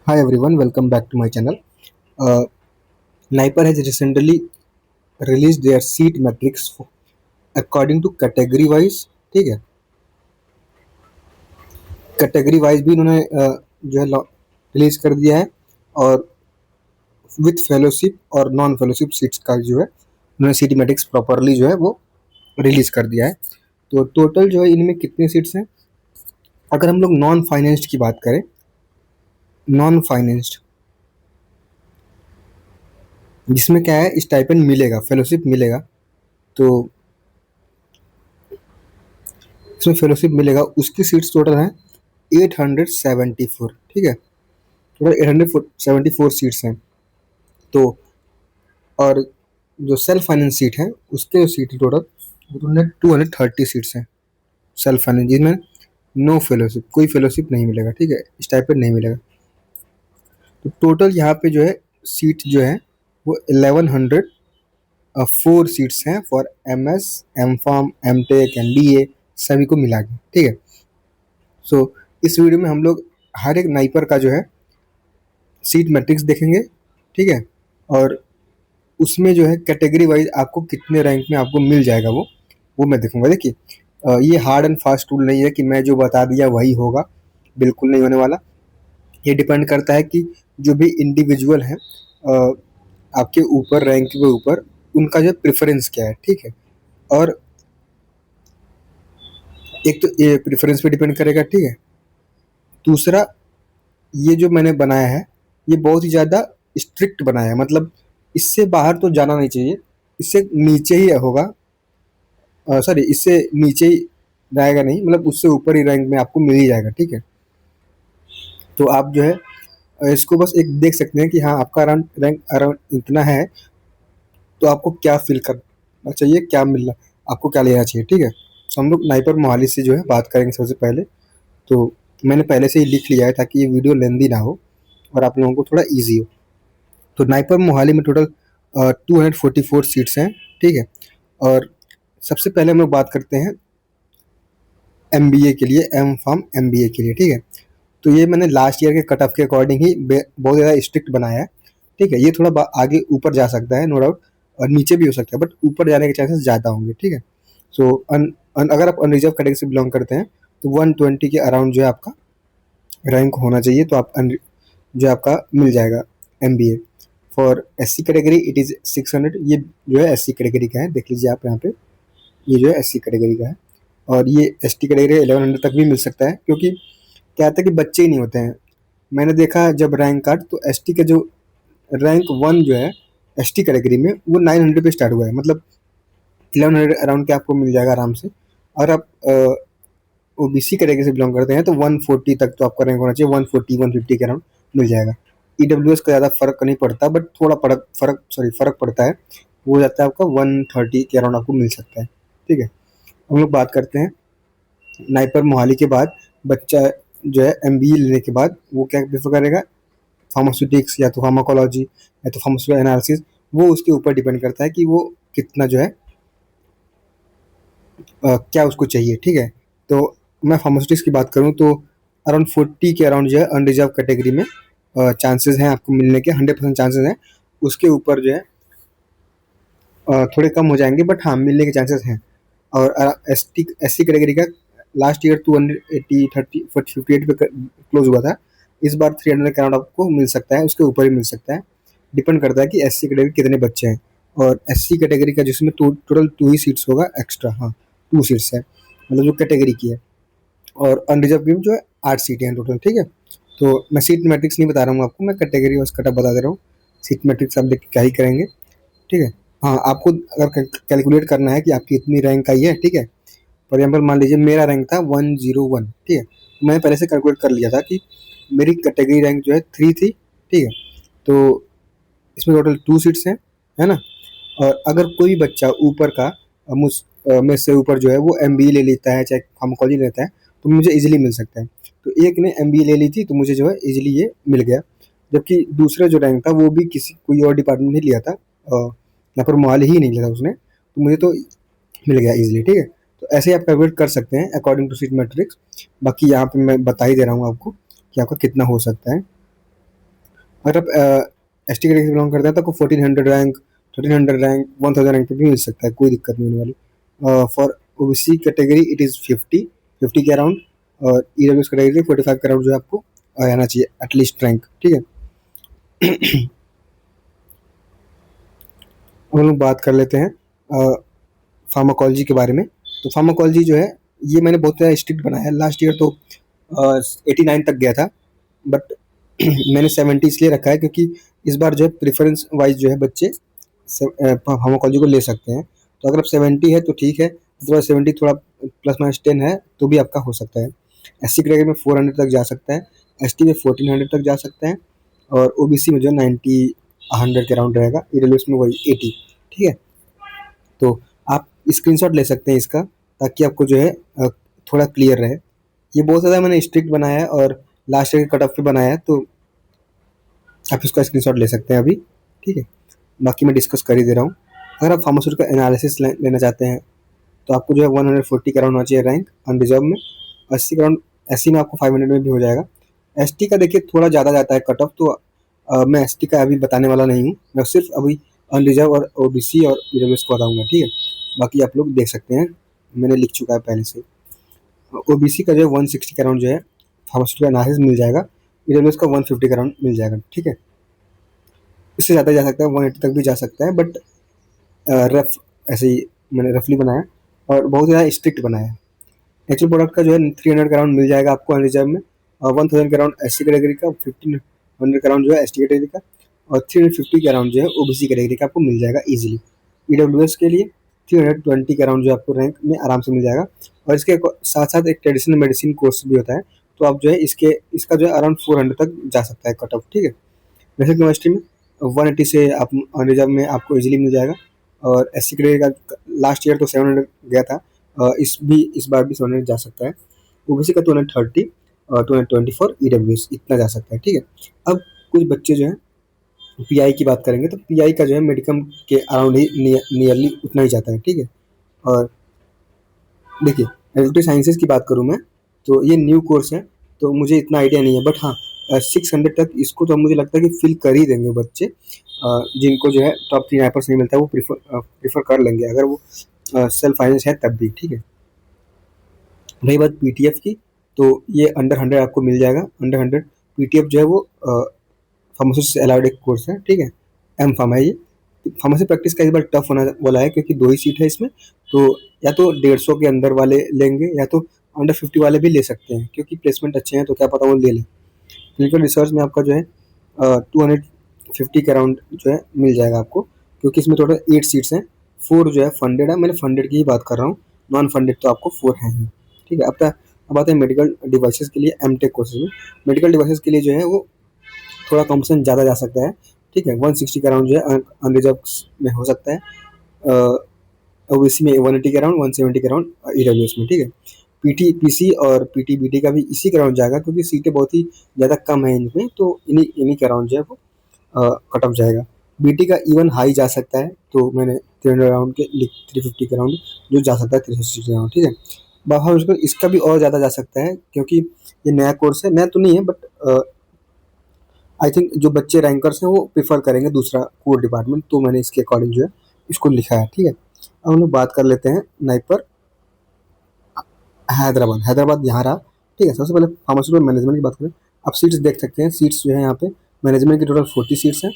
Hi everyone, welcome back to my channel. Uh, Niper has recently released their seat metrics according to category wise. ठीक है, category wise भी उन्होंने जो है release कर दिया है, और विथ फेलोशिप और नॉन फेलोशिप सीट्स का जो है उन्होंने सीट मैट्रिक्स प्रॉपरली जो है वो रिलीज कर दिया है। तो टोटल जो है इनमें कितने सीट्स हैं, अगर हम लोग नॉन फाइनेंस्ड की बात करें, नॉन फाइनेंस्ड जिसमें क्या है स्टाइपेंड मिलेगा, फेलोशिप मिलेगा, तो इसमें फेलोशिप मिलेगा, उसकी सीट्स टोटल हैं 874। ठीक है, टोटल 874 सीट्स हैं। तो और जो सेल्फ फाइनेंस सीट है उसके जो सीट टोटल 230 सीट्स हैं सेल्फ फाइनेंस, जिसमें नो फेलोशिप, कोई फेलोशिप नहीं मिलेगा। ठीक है, स्टाइपेंड नहीं मिलेगा। तो टोटल यहाँ पे जो है सीट जो है वो 1104 सीट्स हैं for MS, M.Pharm, M.Tech, MBA सभी को मिला के। ठीक है, सो इस वीडियो में हम लोग हर एक नाइपर का जो है सीट मैट्रिक्स देखेंगे। ठीक है, और उसमें जो है कैटेगरी वाइज आपको कितने रैंक में आपको मिल जाएगा वो मैं देखूंगा। देखिए, ये हार्ड एंड फास्ट रूल नहीं है कि मैं जो बता दिया वही होगा, बिल्कुल नहीं होने वाला। ये डिपेंड करता है कि जो भी इंडिविजुअल है आपके ऊपर, रैंक के ऊपर, उनका जो प्रेफरेंस क्या है। ठीक है, और एक तो ये प्रेफरेंस पे डिपेंड करेगा। ठीक है, दूसरा ये जो मैंने बनाया है ये बहुत ही ज़्यादा स्ट्रिक्ट बनाया है, मतलब इससे बाहर तो जाना नहीं चाहिए, इससे नीचे ही होगा, सॉरी इससे नीचे ही जाएगा नहीं, मतलब उससे ऊपर ही रैंक में आपको मिल ही जाएगा। ठीक है, तो आप जो है इसको बस एक देख सकते हैं कि हाँ आपका रैंक अराउंड इतना है, तो आपको क्या फील करना चाहिए, क्या मिलना, आपको क्या लेना चाहिए। ठीक है, तो हम लोग नाइपर मोहाली से जो है बात करेंगे सबसे पहले। तो मैंने पहले से ही लिख लिया है ताकि ये वीडियो लेंदी ना हो और आप लोगों को थोड़ा ईजी हो। तो नाइपर मोहाली में टोटल 244 सीट्स हैं। ठीक है, और सबसे पहले हम लोग बात करते हैं MBA के लिए, M.Pharm MBA के लिए। ठीक है, तो ये मैंने लास्ट ईयर के कट ऑफ के अकॉर्डिंग ही बहुत ज़्यादा स्ट्रिक्ट बनाया है। ठीक है, ये थोड़ा आगे ऊपर जा सकता है, नो डाउट, और नीचे भी हो सकता है, बट ऊपर जाने के चांसेस ज़्यादा होंगे। ठीक है, सो अगर आप अनरिजर्व कैटेगरी से बिलोंग करते हैं तो 120 के अराउंड जो है आपका रैंक होना चाहिए, तो आप जो आपका मिल जाएगा MBA। For SC category it is 600। ये जो है SC कैटेगरी का है, देख लीजिए आप यहाँ पे, ये जो है SC कैटेगरी का है। और ये ST कैटेगरी 1100 तक भी मिल सकता है, क्योंकि क्या होता है कि बच्चे ही नहीं होते हैं। मैंने देखा जब रैंक कार्ड, तो ST का जो रैंक 1 जो है ST कैटेगरी में वो 900 पे स्टार्ट हुआ है, मतलब 1100 अराउंड के आपको मिल जाएगा आराम से। और आप OBC कैटेगरी से बिलोंग करते हैं तो 140 तक तो आपका रैंक होना चाहिए, 140 150 के अराउंड मिल जाएगा। EWS का ज़्यादा फर्क नहीं पड़ता, बट थोड़ा फर्क पड़ता है, वो हो जाता है आपका 130 के अराउंड आपको मिल सकता है। ठीक है, हम लोग बात करते हैं नाइपर मोहाली के बाद बच्चा जो है MBA लेने के बाद वो क्या प्रेफर करेगा, फार्मास्यूटिक्स या तो फार्माकोलॉजी या तो फार्मास्यूटिकल एनालिसिस, वो उसके ऊपर डिपेंड करता है कि वो कितना जो है क्या उसको चाहिए। ठीक है, तो मैं फार्मास्यूटिक्स की बात करूँ तो अराउंड 40 के अराउंड जो है अनरिजर्व कैटेगरी में चांसेस हैं आपको मिलने के, 100% चांसेस हैं। उसके ऊपर जो है थोड़े कम हो जाएंगे, बट हाँ मिलने के चांसेस हैं। और SC कैटेगरी का लास्ट ईयर 280 30 58 पे क्लोज हुआ था, इस बार 300 के अराउंड आपको मिल सकता है, उसके ऊपर ही मिल सकता है। डिपेंड करता है कि SC कैटेगरी कितने बच्चे हैं, और SC कैटेगरी का जिसमें टोटल 2 ही सीट्स होगा एक्स्ट्रा, हाँ 2 सीट्स है, मतलब जो कैटेगरी की है। और अनरिजर्व की जो है 8 सीटें हैं टोटल। ठीक है, तो मैं सीट मैट्रिक्स नहीं बता रहा हूँ आपको, मैं कैटेगरी वाइज कटअप बता दे रहा हूँ। सीट मैट्रिक्स आप देख के क्या ही करेंगे। ठीक है, हाँ आपको अगर कैलकुलेट करना है कि आपकी इतनी रैंक आई है। ठीक है, फॉर एग्जाम्पल मान लीजिए मेरा रैंक था 101। ठीक है, तो मैंने पहले से कैलकुलेट कर लिया था कि मेरी कैटेगरी रैंक जो है 3 थी। ठीक है, तो इसमें टोटल 2 सीट्स हैं, है ना। और अगर कोई बच्चा ऊपर का में से ऊपर जो है वो MBA ले लेता है, चाहे फार्माकोलॉजी लेता है, तो मुझे इजीली मिल सकता है। तो एक ने MBA ले ली थी तो मुझे जो है इजीली ये मिल गया, जबकि दूसरा जो रैंक था वो भी कोई और डिपार्टमेंट ने लिया था, यहाँ पर मोहाली ही नहीं लिया था उसने, तो मुझे तो मिल गया इजीली। ठीक है, तो ऐसे ही आप कैलकुलेट कर सकते हैं अकॉर्डिंग टू सीट मैट्रिक्स। बाकी यहाँ पे मैं बता ही दे रहा हूँ आपको कि आपका कितना हो सकता है। अगर आप एस टी कैटेगरी से बिलोंग करते हैं तो आपको 1400 रैंक, 1300 रैंक, 1000 रैंक पे भी मिल सकता है, कोई दिक्कत नहीं होने वाली। For OBC category it is 50 के अराउंड, और ईडब्ल्यूएस कैटेगरी 45 के अराउंड जो है आपको आना चाहिए एटलीस्ट रैंक, ठीक है। अब हम लोग बात कर लेते हैं फार्माकोलॉजी के बारे में। तो फार्माकोलॉजी जो है ये मैंने बहुत ज़्यादा स्ट्रिक्ट बनाया है। लास्ट ईयर तो 89 तक गया था, बट मैंने 70 इसलिए रखा है क्योंकि इस बार जो है प्रेफरेंस वाइज जो है बच्चे फार्माकोलॉजी को ले सकते हैं। तो अगर आप 70 है तो ठीक है, अथवा 70 थोड़ा +-10 है तो भी आपका हो सकता है। एससी कैटेगरी में 400 तक जा सकता है, एसटी में 1400 तक जा सकता है, और ओबीसी में जो है 90 100 के अराउंड रहेगा, ईडब्ल्यूएस में वही 80, ठीक है। तो आप स्क्रीनशॉट ले सकते हैं इसका, ताकि आपको जो है थोड़ा क्लियर रहे। ये बहुत ज़्यादा मैंने स्ट्रिक्ट बनाया है और लास्ट ईयर के कट ऑफ पे बनाया है, तो आप इसका स्क्रीनशॉट ले सकते हैं अभी, ठीक है। बाकी मैं डिस्कस कर ही दे रहा हूँ। अगर आप फार्मास्यूटिकल एनालिसिस लेना चाहते हैं तो आपको जो है 140 के अराउंड होना चाहिए रैंक अनरिजर्व में, 80 के अराउंड एससी में, आपको 500 में भी हो जाएगा। एसटी का देखिए थोड़ा ज़्यादा जाता है कट ऑफ, तो मैं एसटी का अभी बताने वाला नहीं हूँ, मैं सिर्फ अभी अनरिजर्व और ओबीसी और ईडब्ल्यूएस को बताऊँगा, ठीक है। बाकी आप लोग देख सकते हैं, मैंने लिख चुका है पहले से। ओबीसी का जो है 160 के अराउंड जो है फार्मास्यूटिकल एनालिसिस मिल जाएगा, ईडब्ल्यूएस का 150 के अराउंड मिल जाएगा, ठीक है। इससे ज़्यादा जा सकता है, 180 तक भी जा सकता है, बट रफ ऐसे ही मैंने रफली बनाया और बहुत ज़्यादा स्ट्रिक्ट बनाया। नेचुरल प्रोडक्ट का जो है 300 के अराउंड मिल जाएगा आपको अनरिजर्व में, और 1000 के अराउंड एस सी कैटेगरी का, 1500 के अराउंड जो है एस टी कैटेगरी का, और 350 के अराउंड जो है ओबीसी कैटेगरी का आपको मिल जाएगा ईजिली। ईडब्ल्यूएस के लिए 320 के अराउंड जो आपको रैंक में आराम से मिल जाएगा। और इसके साथ साथ एक ट्रेडिशनल मेडिसिन कोर्स भी होता है, तो आप जो है इसका जो है अराउंड 400 तक जा सकता है कट ऑफ, ठीक है। वैसे केमिस्ट्री में 180 से आप रिजर्व में आपको इजीली मिल जाएगा, और एस सी ग्रेड का लास्ट ईयर तो 700 गया था, इस बार भी 700 जा सकता है। ओबीसी का 230 और 224 ईडब्ल्यूएस इतना जा सकता है, ठीक है। अब कुछ बच्चे जो हैं पीआई की बात करेंगे, तो पीआई का जो है मेडिकम के अराउंड ही नियरली उतना ही जाता है, ठीक है। और देखिए हेरिडिटरी साइंसेज की बात करूँ मैं, तो ये न्यू कोर्स है, तो मुझे इतना आइडिया नहीं है, बट हाँ 600 तक इसको तो मुझे लगता है कि फिल कर ही देंगे बच्चे, जिनको जो है टॉप 3 रैपर्स नहीं मिलता है वो प्रीफर कर लेंगे, अगर वो सेल्फ फाइनेंस है तब भी, ठीक है। रही बात पीटीएफ की, तो ये अंडर 100 आपको मिल जाएगा, अंडर 100 पीटीएफ जो है वो फार्मेसी से अलाउड एक कोर्स है, ठीक है। एम फार्मा है ये। फार्मेसी प्रैक्टिस का इस बार टफ होने वाला है, क्योंकि 2 ही सीट है इसमें, तो या तो 150 के अंदर वाले लेंगे, या तो अंडर 50 वाले भी ले सकते हैं, क्योंकि प्लेसमेंट अच्छे हैं तो क्या पता वो ले लें। क्लिनिकल रिसर्च में आपका जो है 250 के अराउंड जो है मिल जाएगा आपको, क्योंकि इसमें टोटल 8 सीट्स हैं, 4 जो है फंडेड है, मैंने फंडेड की ही बात कर रहा हूँ, नॉन फंडेड तो आपको 4 हैं ही, ठीक है। अब आते हैं मेडिकल डिवाइसेस के लिए एमटेक कोर्सेज में। मेडिकल डिवाइसेस के लिए जो है वो थोड़ा कॉम्पिटिशन ज़्यादा जा सकता है, ठीक है। 160 के अराउंड जो है अनरिजर्व में हो सकता है, ओबीसी में 180 के अराउंड, 170 के अराउंड ईडब्ल्यूएस में, ठीक है। पीटी पीसी और पीटी बीटी का भी इसी के अराउंड जाएगा, क्योंकि सीटें बहुत ही ज़्यादा कम है इनमें, तो इन्हीं के अराउंड जो है वो कट ऑफ जाएगा। बीटी का इवन हाई जा सकता है, तो मैंने 300 राउंड के 350 के राउंड जो जा सकता है 360 के राउंड, ठीक है। बाबा उसको इसका भी और ज़्यादा जा सकता है, क्योंकि ये नया कोर्स है, नया तो नहीं है, बट आई थिंक जो बच्चे रैंकर्स हैं वो प्रेफर करेंगे दूसरा कोर डिपार्टमेंट, तो मैंने इसके अकॉर्डिंग जो है इसको लिखा है, ठीक है। अब हम लोग बात कर लेते हैं नाइपर हैदराबाद। हैदराबाद यहाँ रहा, ठीक है। सबसे पहले फार्मास्यूटिकल मैनेजमेंट की बात करें, आप सीट्स देख सकते हैं, सीट्स जो है यहाँ पे मैनेजमेंट की टोटल 40 सीट्स हैं,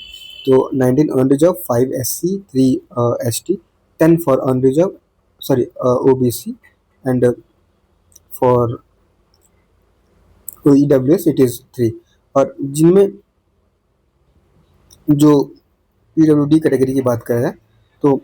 तो 19 unreserved, 5 SC, 3 ST, 10 for unreserved, sorry OBC, and for EWS it is 3। और जिनमें जो पीडब्ल्यूडी कैटेगरी की बात करें तो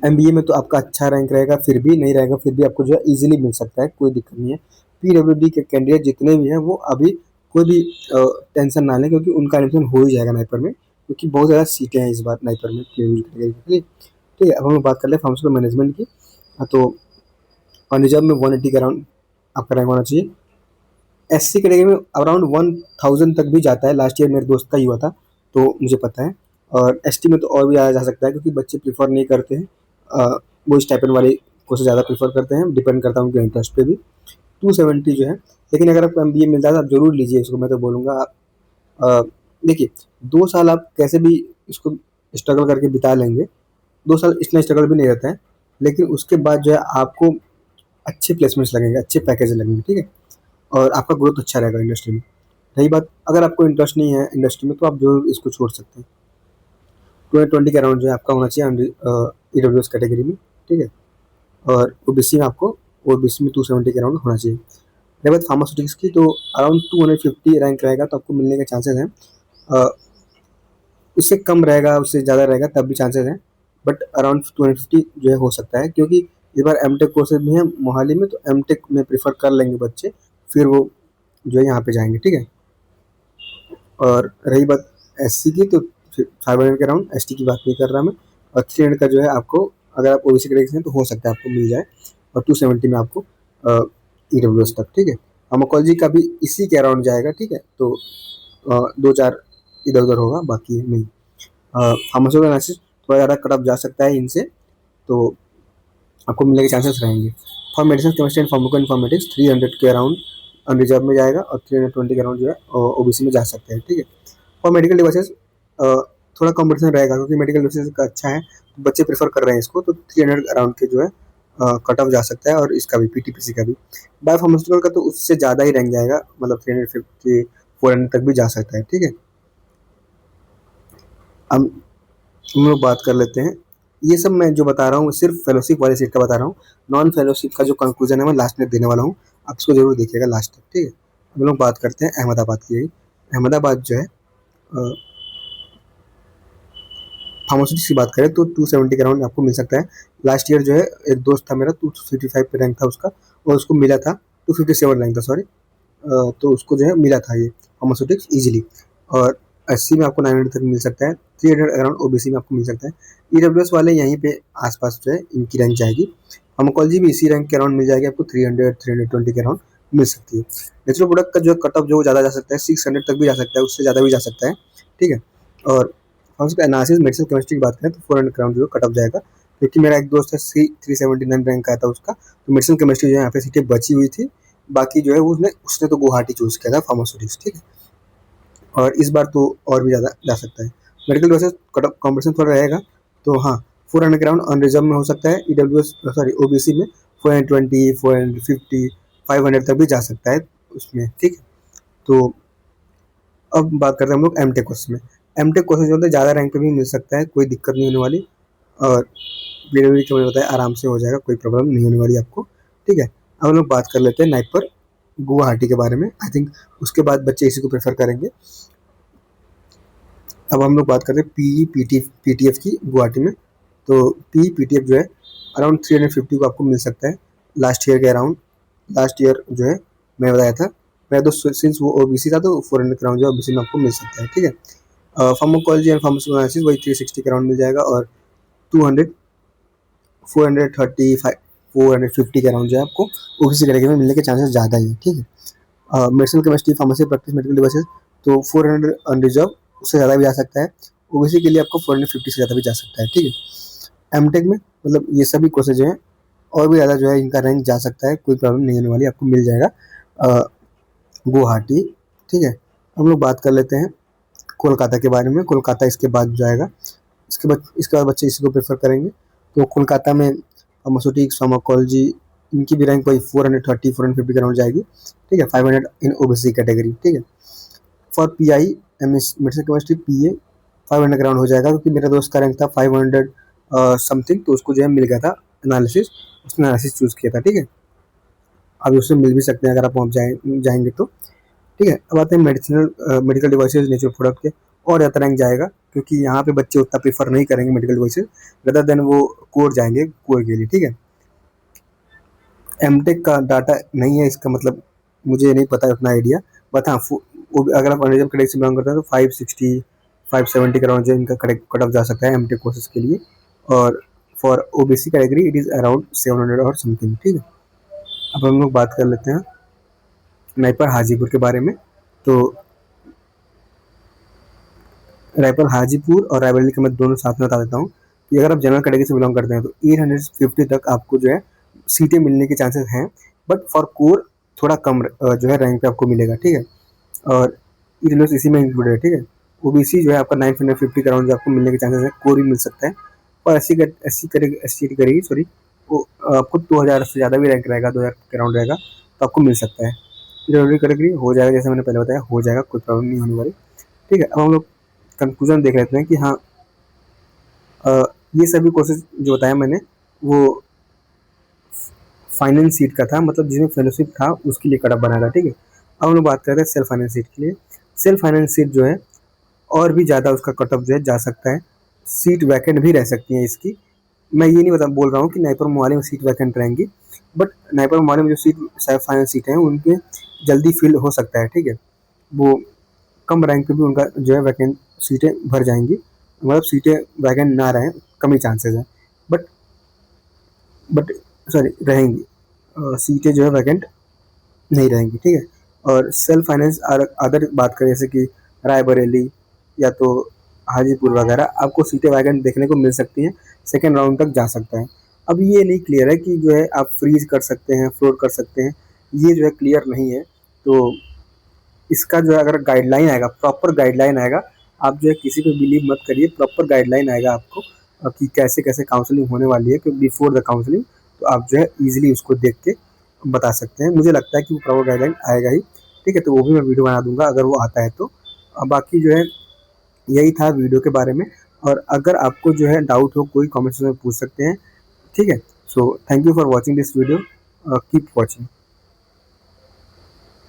एमबीए में तो आपका अच्छा रैंक रहेगा, फिर भी नहीं रहेगा, फिर भी आपको जो है इजीली मिल सकता है, कोई दिक्कत नहीं है। पीडब्ल्यूडी के कैंडिडेट जितने भी हैं वो अभी कोई भी टेंशन ना लें, क्योंकि उनका एडमिशन हो ही जाएगा नाइपर में, क्योंकि बहुत ज़्यादा सीटें हैं इस बार नाइपर में पीडब्ल्यूडी कैटेगरी के लिए, ठीक है। अब हम बात कर ले फार्मास्यूटिकल मैनेजमेंट की, तो अनरिजर्व में 180 के अराउंड आपका रैंक होना चाहिए। एससी कैटेगरी में अराउंड 1000 तक भी जाता है, लास्ट ईयर मेरे दोस्त का ही हुआ था, तो मुझे पता है। और एसटी में तो और भी ज़्यादा जा सकता है, क्योंकि बच्चे प्रीफर नहीं करते हैं, वो स्टाइपेंड वाले को से ज़्यादा प्रीफर करते हैं, डिपेंड करता है उनके इंटरेस्ट पे भी। 270 जो है, लेकिन अगर आपको एमबीए मिलता है तो आप जरूर लीजिए इसको, मैं तो बोलूँगा देखिए 2 साल आप कैसे भी इसको स्ट्रगल करके बिता लेंगे, 2 साल इतना स्ट्रगल भी नहीं रहता है, लेकिन उसके बाद जो है आपको अच्छे प्लेसमेंट्स लगेंगे, अच्छे पैकेज लगेंगे, ठीक है? और आपका ग्रोथ अच्छा रहेगा इंडस्ट्री में। रही बात, अगर आपको इंटरेस्ट नहीं है इंडस्ट्री में तो आप ज़रूर इसको छोड़ सकते हैं। 20 के अराउंड जो है आपका होना चाहिए ईडब्ल्यूएस कैटेगरी में, ठीक है? और ओबीसी में आपको ओबीसी में 270 के अराउंड होना चाहिए। रही बात फार्मास्यूटिक्स की, तो अराउंड 250 रैंक रहेगा तो आपको मिलने के चांसेस हैं। अ, उससे कम रहेगा, उससे ज़्यादा रहेगा तब भी चांसेस हैं, बट अराउंड 250 जो है हो सकता है, क्योंकि इस बार एमटेक कोर्सेज भी हैं मोहाली में, तो एमटेक में प्रेफर कर लेंगे बच्चे, फिर वो जो है यहाँ पे जाएंगे, ठीक है? और रही बात एससी की, तो 500 के अराउंड, एसटी की बात नहीं कर रहा मैं। और 300 का जो है आपको, अगर आप ओबीसी कैटेगरी हैं तो हो सकता है आपको मिल जाए, और 270 में आपको ईडब्ल्यूएस तक, ठीक है? फार्माकोलॉजी का भी इसी के अराउंड जाएगा, ठीक है? तो 2-4 इधर उधर होगा, बाकी नहीं। फार्मास्यूटिकल एनालिसिस थोड़ा ज़्यादा कट ऑफ जा सकता है इनसे, तो आपको मिलने के चांसेस रहेंगे। For medicine chemistry and pharmaco informatics 300 के अराउंड अनरिजर्व में जाएगा, और 320 के अराउंड जो है ओबीसी में जा सकते हैं, ठीक है? और मेडिकल डिवाइसेस थोड़ा कॉम्पिटिशन रहेगा, क्योंकि मेडिकल डिवाइसेस का अच्छा है, तो बच्चे प्रेफर कर रहे हैं इसको, तो 300 अराउंड के जो है कट ऑफ जा सकता है, और इसका भी पीटीपीसी का भी। बायो फार्मास्यूटिकल का तो उससे ज़्यादा ही रैंक जाएगा, मतलब 350 400 तक भी जा सकता है, ठीक है? अब हम लोग बात कर लेते हैं, ये सब मैं जो बता रहा हूँ सिर्फ फेलोशिप वाले सीट का बता रहा हूँ। नॉन फेलोशिप का जो कंक्लूजन है मैं लास्ट में देने वाला हूँ, आप इसको जरूर देखिएगा लास्ट तक, ठीक है? हम लोग बात करते हैं अहमदाबाद की। अहमदाबाद जो है फार्मास्यूटिक्स की बात करें तो 270 के अराउंड आपको मिल सकता है। लास्ट ईयर जो है एक दोस्त था मेरा, 255 पे रैंक था उसका, और उसको मिला था 257 रैंक था, सॉरी। तो उसको जो है मिला था ये फार्मास्यूटिक्स ईजिली। और एससी में आपको 900 तक मिल सकता है, 300 अराउंड ओबीसी में आपको मिल सकता है। ईडब्ल्यूएस वाले यहीं पे आसपास जो है इनकी रैंक जाएगी। फार्माकोलॉजी भी इसी रैंक के अराउंड मिल जाएगी आपको, 300 320 के अराउंड मिल सकती है। नेचुरल प्रोडक्ट का जो कट ऑफ जो ज़्यादा जा सकता है, 600 तक भी जा सकता है, उससे ज़्यादा भी जा सकता है, ठीक है? और उसका एनालिसिस मेडिसिन केमिस्ट्री की बात करें तो 400 के अराउंड जो कट ऑफ जाएगा, क्योंकि मेरा एक दोस्त है 379 रैंक आया था उसका, तो मेडिसिन केमिस्ट्री जो है यहाँ पे सीटें बची हुई थी, बाकी जो है उसने उसने तो गुवाहाटी चूज़ किया था फार्मास्यूटिक्स, ठीक है? और इस बार तो और भी ज़्यादा जा सकता है। मेडिकल वैसे कट ऑफ कॉम्पिटिशन थोड़ा रहेगा, तो हाँ 400 के अराउंड अनरिजर्व में हो सकता है, ईडब्ल्यूएस सॉरी ओबीसी में 420 450 500 तक भी जा सकता है उसमें, ठीक है? तो अब बात करते हैं हम लोग एमटेक कोर्स में। एमटेक कोर्स जो होता है ज़्यादा रैंक पे भी मिल सकता है, कोई दिक्कत नहीं होने वाली, और पीडब्ल्यूडी का मुझे बताया आराम से हो जाएगा, कोई प्रॉब्लम नहीं होने वाली आपको, ठीक है? अब हम लोग बात कर लेते हैं नाइपर गुवाहाटी के बारे में। आई थिंक उसके बाद बच्चे इसी को प्रेफर करेंगे। अब हम लोग बात करते हैं पीई पीटीएफ की गुवाहाटी में। तो पीई पीटीएफ जो है अराउंड 350 को आपको मिल सकता है लास्ट ईयर के अराउंड। लास्ट ईयर जो है मैं बताया था, मेरा दोस्त सिंस वो ओबीसी था तो 400 के अराउंड जो है ओबीसी में आपको मिल सकता है, ठीक है? फार्माकोलॉजी एंड फार्मास्यूटिकल एनालिसिस वही 360 के अराउंड मिल जाएगा, और 200 435 450 के अराउंड जो है आपको ओबीसी कैटेगरी में मिलने के चांसेस ज़्यादा ही है, ठीक है? Medicine chemistry pharmacy practice medical devices तो 400 अनरिजर्व, उससे ज़्यादा भी जा सकता है। ओबीसी के लिए आपको 450 से ज़्यादा भी जा सकता है, ठीक है? एमटेक में मतलब ये सभी कोर्सेज जो हैं और भी ज़्यादा जो है इनका रैंक जा सकता है, कोई प्रॉब्लम नहीं होने वाली, आपको मिल जाएगा गुवाहाटी, ठीक है? हम लोग बात कर लेते हैं कोलकाता के बारे में। कोलकाता इसके बाद जाएगा, इसके बाद बच्चे इसी को प्रेफर करेंगे। तो कोलकाता में फार्मास्यूटिक्स फार्माकोलॉजी इनकी भी रैंक वही 430 450 के अराउंड जाएगी, ठीक है? 500 इन ओबीसी कैटेगरी, ठीक है? फॉर पीआई मेडिसिन केमिस्ट्री पीए 500 के अराउंड हो जाएगा, क्योंकि मेरा दोस्त का रैंक था 500 समथिंग, तो उसको जो है मिल गया था एनालिसिस, उसने एनालिसिस चूज़ किया था, ठीक है? अभी उससे मिल भी सकते हैं अगर आप वहाँ जाएंगे तो, ठीक है? अब आते हैं मेडिकल डिवाइसेज नेचुरल प्रोडक्ट के, और ज़्यादा रैंक जाएगा, क्योंकि यहाँ पे बच्चे उतना प्रीफर नहीं करेंगे मेडिकल डिवाइसेज, रदर देन वो कोर जाएंगे, कोर के लिए, ठीक है? एमटेक का डाटा नहीं है इसका, मतलब मुझे नहीं पता उतना आइडिया, बट हाँ अगर आप अनरिजर्व कैटेगरी से बिलोंग करते हैं तो 560 570 के अराउंड जो इनका कट ऑफ जा सकता है एमटेक कोर्सेज के लिए, और for OBC category it is around 700 और समथिंग, ठीक है? अब हम लोग बात कर लेते हैं नाइपर हाजीपुर के बारे में। तो रायपुर हाजीपुर और रायबरेली का मैं दोनों साथ में बता देता हूँ कि अगर आप जनरल कैटेगरी से बिलोंग करते हैं तो 850 तक आपको जो है सीटें मिलने के चांसेस हैं, बट फॉर कोर थोड़ा कम जो है रैंक पे आपको मिलेगा, ठीक है? और ईडब्ल्यूएस इसी में इंक्लूडेड है, ठीक है? ओबीसी जो है आपका 950 के अराउंड जो आपको मिलने के चांसेस है, कोर भी मिल सकता है। और एससी करेगी सॉरी, वो आपको 2000 से ज़्यादा भी रैंक रहेगा, 2000 के अराउंड रहेगा तो आपको मिल सकता है। पीडब्ल्यूडी कैटेगरी हो जाएगा, जैसे मैंने पहले बताया हो जाएगा, कोई प्रॉब्लम नहीं होने वाली। ठीक है, अब हम लोग कंक्लूजन देख लेते हैं कि हाँ ये सभी कोर्सेज जो बताया मैंने वो फाइनेंस सीट का था, मतलब जिसमें फेलोशिप था उसके लिए कटअप बना था। ठीक है, अब हम लोग बात करते हैं सेल्फ फाइनेंस सीट के लिए। सेल्फ फाइनेंस सीट जो है और भी ज़्यादा उसका कटअप जो है जा सकता है, सीट वैकेंट भी रह सकती है इसकी। मैं ये नहीं बोल रहा हूँ कि नाइपर मोहाली में सीट वैकेंट रहेंगी, बट नाइपर मोहाली में जो सीट सेल्फ फाइनेंस सीट है उनके जल्दी फिल हो सकता है। ठीक है, वो कम रैंक पे भी उनका जो है वैकेंट सीटें भर जाएंगी, मतलब सीटें वैकेंट ना रहें, कम ही चांसेस हैं, बट बट सॉरी रहेंगी, सीटें जो है वैकेंट नहीं रहेंगी। ठीक है, और सेल्फ फाइनेंस अदर बात करें जैसे कि रायबरेली या तो हाजीपुर वगैरह, आपको सीटें वैकेंट देखने को मिल सकती हैं, सेकेंड राउंड तक जा सकता है। अब ये नहीं क्लियर है कि जो है आप फ्रीज कर सकते हैं, फ्लोट कर सकते हैं, ये जो है क्लियर नहीं है। तो इसका जो है अगर गाइडलाइन आएगा, प्रॉपर गाइडलाइन आएगा, आप जो है किसी पे बिलीव मत करिए, प्रॉपर गाइडलाइन आएगा आपको कि कैसे कैसे काउंसलिंग होने वाली है, क्योंकि बिफोर द काउंसलिंग तो आप जो है ईजिली उसको देख के बता सकते हैं। मुझे लगता है कि वो प्रॉपर गाइडलाइन आएगा ही। ठीक है, तो वो भी मैं वीडियो बना दूंगा अगर वो आता है तो। बाकी जो है यही था वीडियो के बारे में, और अगर आपको जो है डाउट हो कोई कमेंट्स में पूछ सकते हैं। ठीक है, so thank you for watching this video, keep watching.